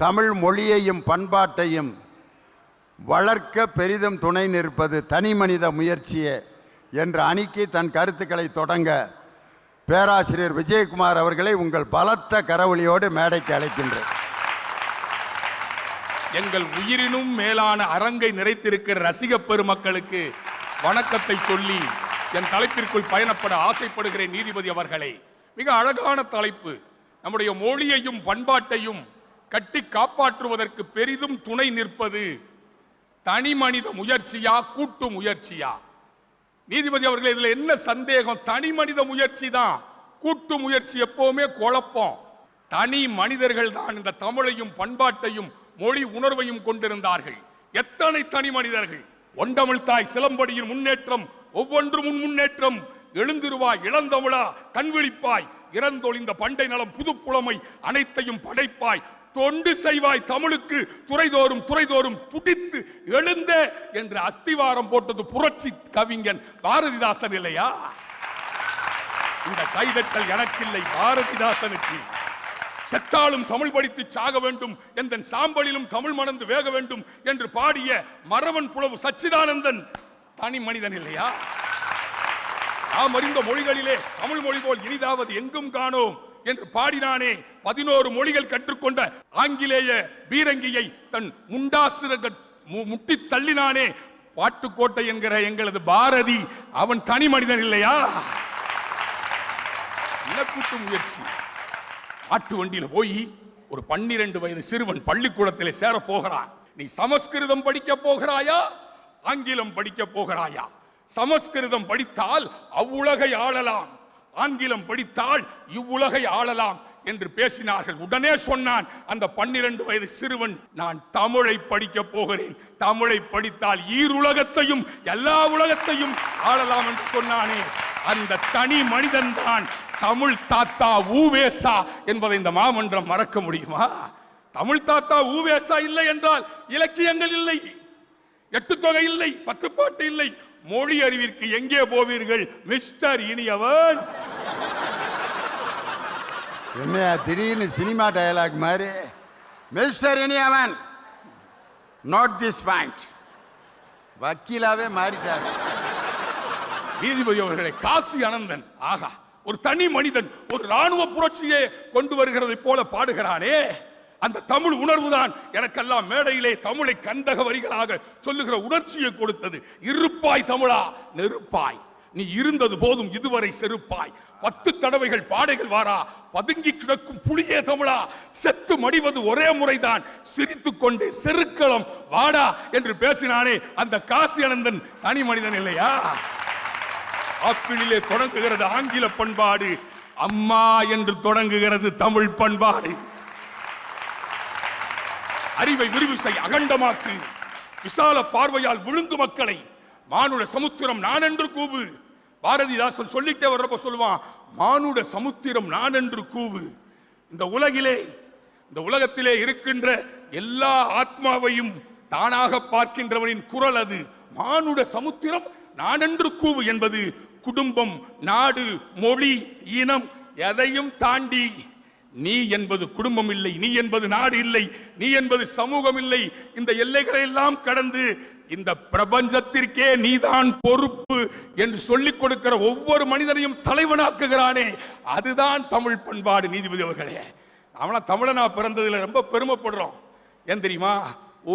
தமிழ் மொழியையும் பண்பாட்டையும் வளர்க்க பெரிதும் துணை நிற்பது தனி மனித முயற்சியே என்ற அணிக்கு தன் கருத்துக்களை தொடங்க பேராசிரியர் விஜயகுமார் அவர்களை உங்கள் பலத்த கரவொலியோடு மேடைக்கு அழைக்கின்றேன். எங்கள் உயிரினும் மேலான அரங்கை நிறைத்திருக்கிற ரசிக பெருமக்களுக்கு வணக்கத்தை சொல்லி என் தலைப்பிற்குள் பயணப்பட ஆசைப்படுகிறேன். நீதிபதி அவர்களே, மிக அழகான தலைப்பு. நம்முடைய மொழியையும் பண்பாட்டையும் கட்டி காப்பாற்றுவதற்கு பெரிதும் துணை நிற்பது தனி மனித முயற்சியா கூட்டு முயற்சியா? நீதிபதி அவர்களே, இதுல என்ன சந்தேகம்? தனி மனித முயற்சி தான். கூட்டு முயற்சி எப்பவுமே குழப்பம். தனி மனிதர்கள் தான் இந்த தமிழையும் பண்பாட்டையும் மொழி உணர்வையும் கொண்டிருந்தார்கள். எத்தனை தனி மனிதர்கள்! ஒண்டமிழ்தாய் சிலம்படியின் முன்னேற்றம், ஒவ்வொன்றும் முன்னேற்றம். எழுந்திருவாய் இளந்தமிழா, கண்விழிப்பாய், இறந்தொழிந்த பண்டை நலம் புதுப்புலமை அனைத்தையும் படைப்பாய், தொண்டு செய்வாய் தமிழுக்கு துறைதோறும் துடித்து எழுந்த என்று அஸ்திவாரம் போட்டது புரட்சி கவிஞன் பாரதிதாசன் இல்லையா? இந்த கைதட்டல் எனக்கில்லை, பாரதிதாசனுக்கு. செத்தாலும் தமிழ் படித்து சாக வேண்டும், எந்த சாம்பலிலும் தமிழ் மணந்து வேக வேண்டும் என்று பாடிய மறவன் புலவு சச்சிதானந்தன் தனி மனிதன் இல்லையா? நாம் அறிந்த மொழிகளிலே தமிழ் மொழி போல் இனிதாவது எங்கும் காணோம் என்று பாடினானே. 11 மொழிகள் கற்றுக்கொண்ட ஆங்கிலேய பீரங்கியை தன் முண்டாசிர முட்டி தள்ளினானே பாட்டுக்கோட்டை என்கிற எங்களது பாரதி. அவன் தனி மனிதன் இல்லையா? இலக்கூட்டு முயற்சி. ஆட்டு வண்டியில் போய் ஒரு 12 வயது சிறுவன் பள்ளிக்கூடத்தில் சேர போகிறான். நீ சமஸ்கிருதம் படிக்க போகிறாயா, ஆங்கிலம் படிக்க போகிறாயா? சமஸ்கிருதம் படித்தால் அவ்வுலகை ஆளலாம், ஆங்கிலம் படித்தால் இவ்வுலகை ஆளலாம் என்று பேசினார்கள். உடனே சொன்னான் அந்த 12 வயது சிறுவன், நான் தமிழை படிக்க போகிறேன். தமிழை படித்தால் ஈருலகத்தையும் எல்லா உலகத்தையும் ஆளலாம் என்று சொன்னானே. அந்த தனி மனிதன் தான் தமிழ் தாத்தா ஊவேசா என்பதை இந்த மாமன்றம் மறக்க முடியுமா? தமிழ் தாத்தா ஊவேசா இல்லை என்றால் இலக்கியங்கள் இல்லை, எட்டுத்தொகை இல்லை, 10 பாட்டு இல்லை. மொழி அறிவிற்கு எங்கே போவீர்கள் மிஸ்டர் இனியவன்? என்ன திடீர்னு சினிமா டயலாக் மாதிரி mister Iniyavan not this point, வக்கீலாவே மாறிட்டார். நீதிபதி அவர்களை, காசி அனந்தன் ஆகா ஒரு தனி மனிதன் ஒரு ராணுவ புரட்சியை கொண்டு வருகிறதை போல பாடுகிறானே. அந்த தமிழ் உணர்வுதான் எனக்கெல்லாம் மேடையிலே தமிழை கந்தக வரிகளாக சொல்லுகிற உணர்ச்சியை கொடுத்தது. இருப்பாய் தமிழா நெருப்பாய், நீ இருந்தது போதும் இதுவரை செருப்பாய். 10 தடவைகள் பாடைகள் வாரா, பதுங்கி கிடக்கும் புலியே தமிழா, செத்து மடிவது ஒரே முறைதான், சிரித்துக் கொண்டு செருக்களம் வாடா என்று பேசினானே அந்த காசி அனந்தன் தனி மனிதன் இல்லையா? ஆப்பிளிலே தொடங்குகிறது ஆங்கில பண்பாடு, அம்மா என்று தொடங்குகிறது தமிழ் பண்பாடு. அறிவை விரிவு செய், அகண்டமாக்கு, விசால பார்வையால் விழுந்து மக்களை, மானுட சமுத்திரம் நான் என்று கூவு. பாரதிதாசன் சொல்லிட்டே வர்றப்ப சொல்லுவான், மானுட சமுத்திரம் நான் என்று கூவு. இந்த உலகத்திலே இருக்கின்ற எல்லா ஆத்மாவையும் தானாக பார்க்கின்றவனின் குரல் அது. மானுட சமுத்திரம் நான் என்று கூவு என்பது குடும்பம், நாடு, மொழி, இனம் எதையும் தாண்டி. நீ என்பது குடும்பம் இல்லை, நீ என்பது நாடு இல்லை, நீ என்பது சமூகம் இல்லை. இந்த எல்லைகளை எல்லாம் கடந்து இந்த பிரபஞ்சத்திற்கே நீதான் பொறுப்பு என்று சொல்லிக் கொடுக்கிற ஒவ்வொரு மனிதனையும் தலைவனாக்குகிறானே, அதுதான் தமிழ் பண்பாடு. நீதிபதி அவர்களே, அவனா தமிழனா பிறந்ததுல ரொம்ப பெருமைப்படுறோம். ஏன் தெரியுமா?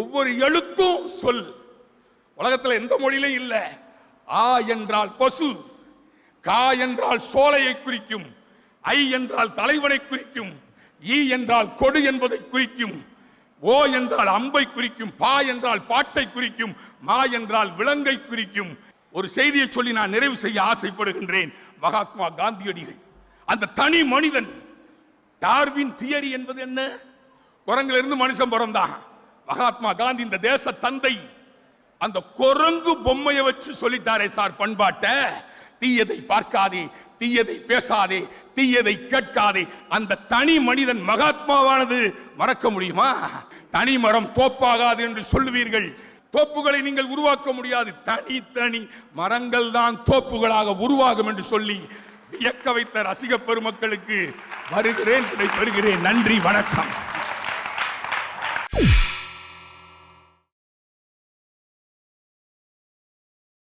ஒவ்வொரு எழுத்தும் சொல். உலகத்துல எந்த மொழியிலும் இல்ல. ஆ என்றால் பசு, கா என்றால் சோலையை குறிக்கும், ஐ என்றால் தலைவனை குறிக்கும், ஈ என்றால் கொடு என்பதை குறிக்கும், ஓ என்றால் அம்பை குறிக்கும், பா என்றால் பாட்டை குறிக்கும், மா என்றால் விலங்கை குறிக்கும். ஒரு செய்தியை சொல்லி நான் நிறைவு செய்ய ஆசைப்படுகின்றேன். மகாத்மா காந்தியடிகள் அந்த தனி மனிதன். டார்வின் தியரி என்பது என்ன? குரங்கிலிருந்து மனுஷன் பிறந்தான். மகாத்மா காந்தி இந்த தேச தந்தை அந்த குரங்கு பொம்மையை வச்சு சொல்லிட்டாரே சார் பண்பாட்டை. தீயதை பார்க்காதே, தீயதை பேசாதே, தீயதை கேட்காதே. அந்த தனி மனிதன் மகாத்மாவானது மறக்க முடியுமா? தனி மரம் தோப்பாகாது என்று சொல்லுவீர்கள். தோப்புகளை நீங்கள் உருவாக்க முடியாது, தனி மரங்கள் தான் தோப்புகளாக உருவாகும் என்று சொல்லி வியக்க வைத்த ரசிக பெருமக்களுக்கு வருகிறேன், நன்றி, வணக்கம். நன்றி.